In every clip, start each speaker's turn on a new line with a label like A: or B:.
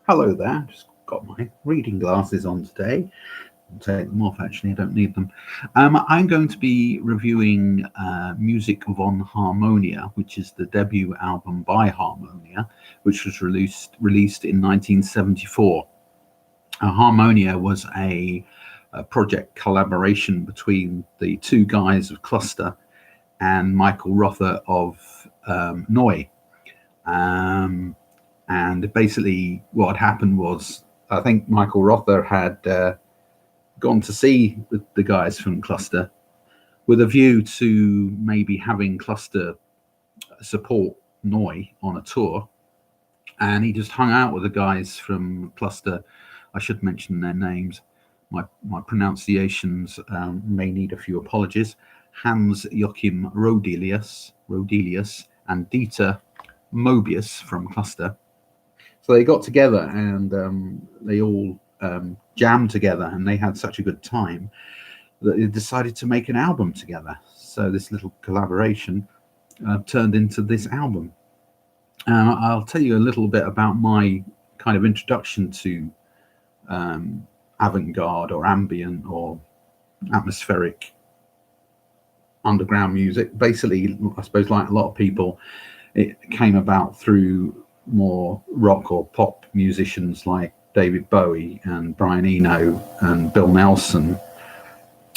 A: Hello there. Just got my reading glasses on today. I'll take them off, actually. I don't need them. I'm going to be reviewing Musik Von Harmonia, which is the debut album by Harmonia, which was released in 1974. Harmonia was a project collaboration between the two guys of Cluster and Michael Rother of Neu. And basically, what had happened was, I think Michael Rother had gone to see the guys from Cluster with a view to maybe having Cluster support Neu on a tour. And he just hung out with the guys from Cluster. I should mention their names. My pronunciations may need a few apologies. Hans Joachim Rodelius and Dieter Mobius from Cluster. So they got together and they all jammed together, and they had such a good time that they decided to make an album together. So this little collaboration turned into this album. I'll tell you a little bit about my kind of introduction to avant-garde or ambient or atmospheric underground music. Basically, I suppose, like a lot of people, it came about through more rock or pop musicians like David Bowie and Brian Eno and Bill Nelson,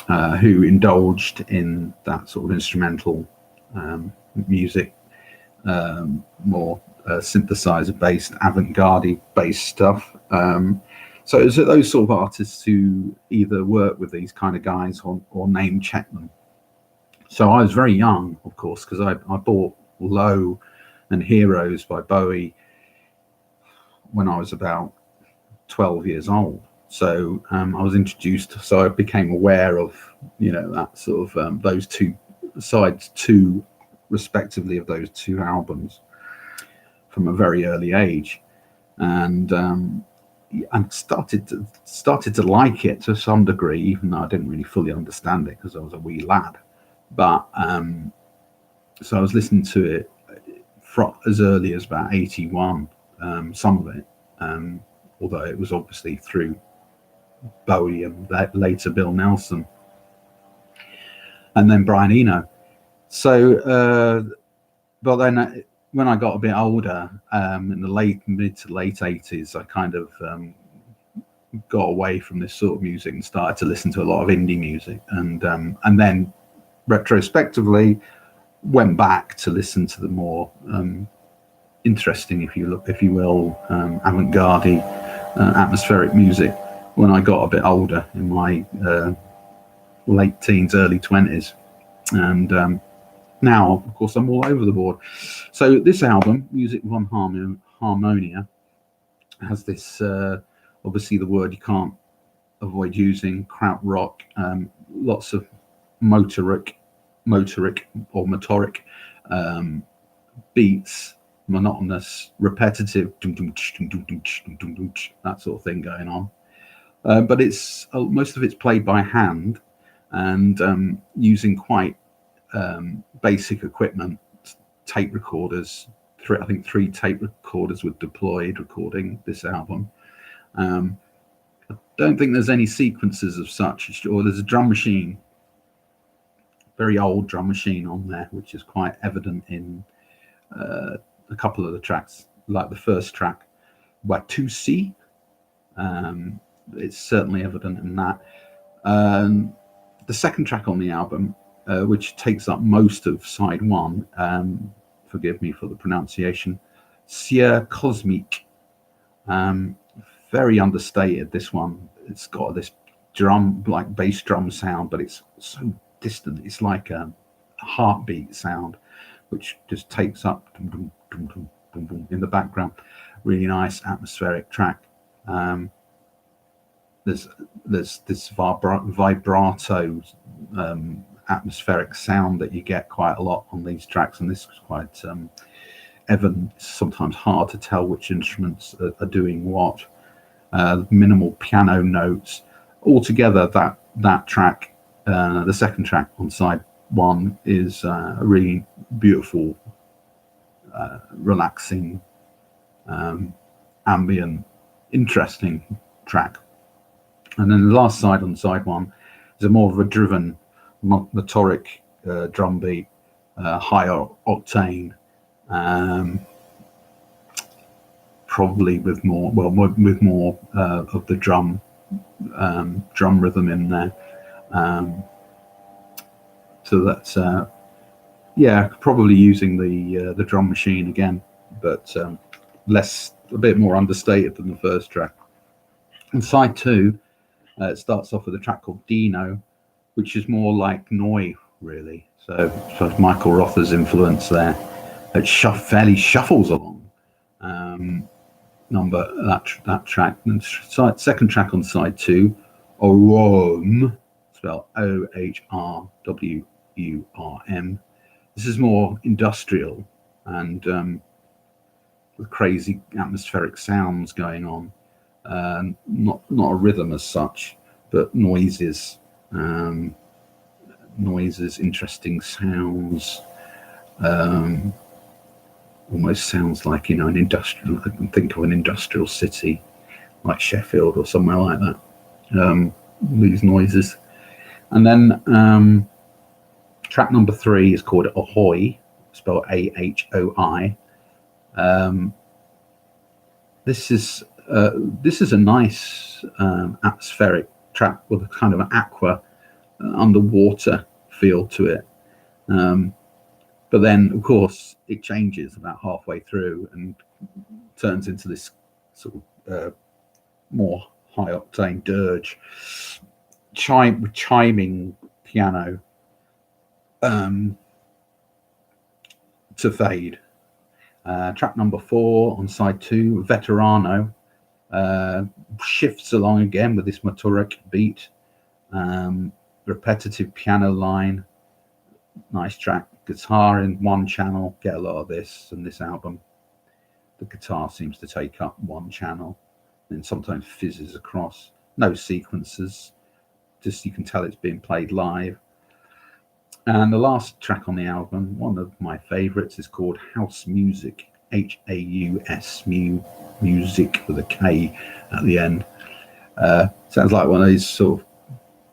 A: who indulged in that sort of instrumental music, more synthesizer-based, avant-garde based stuff. So it was those sort of artists who either work with these kind of guys or name check them. So I was very young, of course, because I bought Low and Heroes by Bowie when I was about 12 years old. So I was introduced, so I became aware of, that sort of those two sides, two respectively, of those two albums from a very early age. And I started to like it to some degree, even though I didn't really fully understand it because I was a wee lad. But so I was listening to it as early as about 81, some of it, although it was obviously through Bowie and later Bill Nelson and then Brian Eno. So but then when I got a bit older, in the mid to late 80s, I kind of got away from this sort of music and started to listen to a lot of indie music, and then retrospectively went back to listen to the more interesting, if you will, avant-garde, atmospheric music when I got a bit older, in my late teens, early 20s, and now, of course, I'm all over the board. So this album, Musik Von Harmonia, has this, obviously the word you can't avoid using, krautrock, lots of motoric beats, monotonous, repetitive, that sort of thing going on. But it's most of it's played by hand and using quite basic equipment, tape recorders. I think 3 tape recorders were deployed recording this album. I don't think there's any sequences of such, or there's a drum machine, very old drum machine on there, which is quite evident in a couple of the tracks, like the first track, Watusi. It's certainly evident in that. The second track on the album, which takes up most of side 1, forgive me for the pronunciation, Sier Cosmique. Very understated, this one. It's got this drum, like bass drum sound, but it's so distant. It's like a heartbeat sound, which just takes up in the background. Really nice atmospheric track. There's this vibrato atmospheric sound that you get quite a lot on these tracks, and this is quite evident. It's sometimes hard to tell which instruments are doing what. Minimal piano notes. Altogether, that track, the second track on side 1, is a really beautiful, relaxing, ambient interesting track. And then the last side on side one is a more of a driven, motoric drum beat, higher octane, probably with more of the drum rhythm in there. So that's probably using the drum machine again, but a bit more understated than the first track. And side two, it starts off with a track called Dino, which is more like Noi, really. So Michael Rother's influence there. It fairly shuffles along. That track. And second track on side two, Ohrwurm, spelled Ohrwurm. This is more industrial and with crazy atmospheric sounds going on. Not a rhythm as such, but noises, interesting sounds. Almost sounds like an industrial. I can think of an industrial city like Sheffield or somewhere like that. These noises, and then track number 3 is called Ahoy, spelled Ahoi. This is a nice atmospheric track with a kind of an aqua underwater feel to it. But then, of course, it changes about halfway through and turns into this sort of more high octane dirge, chiming piano to fade. Track number 4 on side 2, Veterano, shifts along again with this motoric beat, repetitive piano line. Nice track. Guitar in one channel. Get a lot of this in this album. The guitar seems to take up one channel, and sometimes fizzes across. No sequences. Just you can tell it's being played live. And the last track on the album, one of my favorites, is called House Music. Haus music with a K at the end. Sounds like one of these sort of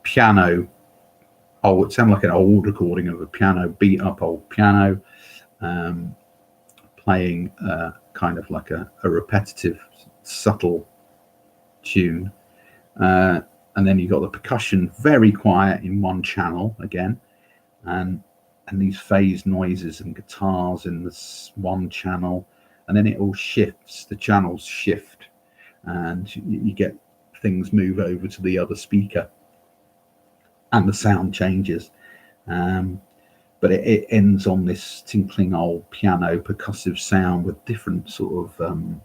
A: piano. Oh, it sounds like an old recording of a piano, beat up old piano, playing kind of like a repetitive, subtle tune. And then you got the percussion very quiet in one channel again, and these phase noises and guitars in this one channel, and then it all shifts. The channels shift, and you get things move over to the other speaker, and the sound changes. But it ends on this tinkling old piano percussive sound with different sort of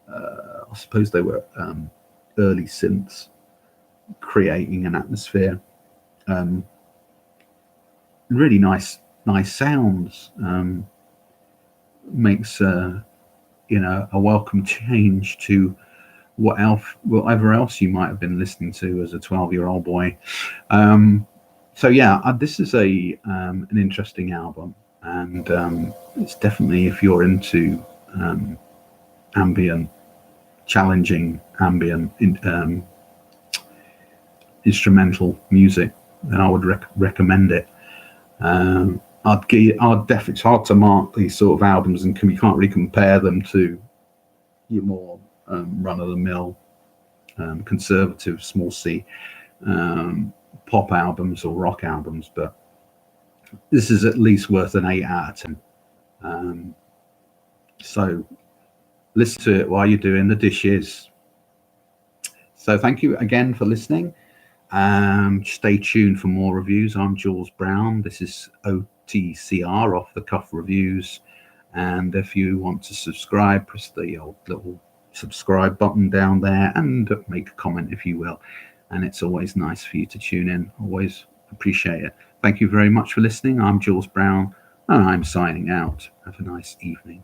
A: I suppose they were early synths creating an atmosphere. Really nice sounds. Makes a welcome change to whatever else you might have been listening to as a 12-year-old boy. So this is an interesting album, and it's definitely, if you're into ambient, challenging ambient instrumental music, then I would recommend it. It's hard to mark these sort of albums, and you can't really compare them to your more run-of-the-mill conservative small C pop albums or rock albums, but this is at least worth an 8 out of 10. So listen to it while you're doing the dishes. So thank you again for listening. Stay tuned for more reviews. I'm Jules Brown. This is OTCR, Off the Cuff Reviews. And if you want to subscribe, press the old little subscribe button down there and make a comment if you will. And it's always nice for you to tune in. Always appreciate it. Thank you very much for listening. I'm Jules Brown, and I'm signing out. Have a nice evening.